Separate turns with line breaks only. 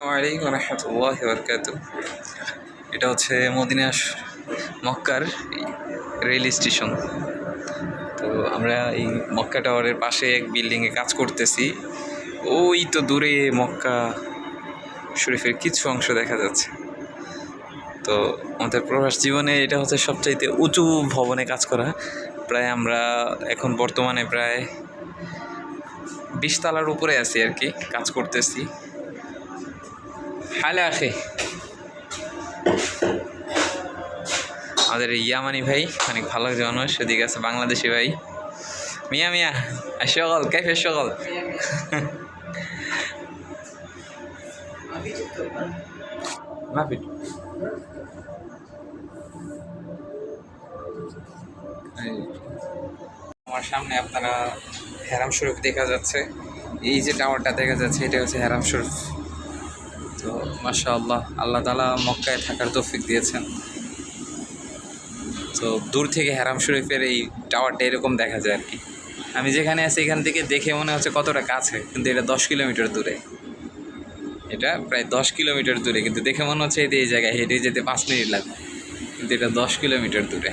ওয়ালাইকুম রহমতুল্লাহি ওয়া বারাকাতুহু। এটা হচ্ছে মদিনা মক্কার রেল স্টেশন। তো আমরা এই মক্কা টাওয়ারের পাশে এক বিল্ডিংয়ে কাজ করতেছি। ওই তো দূরে মক্কা শরীফের কিছু অংশ দেখা যাচ্ছে। তো আমাদের প্রবাস জীবনে এটা হচ্ছে সবচাইতে উঁচু ভবনে কাজ করা। প্রায় আমরা এখন বর্তমানে প্রায় 20 তলার উপরে আছি আর কি, কাজ করতেছি। হালে আসে আমাদের ইয়ামানি ভাই, অনেক ভালো মানুষ। সেদিকে আছে বাংলাদেশি ভাই মিয়া মিয়া সকাল কাইফের সকাল। আমার সামনে আপনারা হেরাম শরীফ দেখা যাচ্ছে। এই যে টাওয়ারটা দেখা যাচ্ছে এটা হচ্ছে হেরাম শরীফ। তো মাশাআল্লাহ, আল্লাহ তাআলা মক্কায় থাকার তৌফিক দিয়েছেন। তো দূর থেকে হেরাম শরীফের এই টাওয়ারটা এরকম দেখা যায় আর কি। আমি যেখানে আছি এখান থেকে দেখে মনে হচ্ছে কতটা কাছে, কিন্তু এটা 10 কিলোমিটার দূরে। এটা প্রায় 10 কিলোমিটার দূরে, কিন্তু দেখে মনে হচ্ছে এই জায়গায় হেঁটে যেতে 5 মিনিট লাগবে, কিন্তু এটা 10 কিলোমিটার দূরে।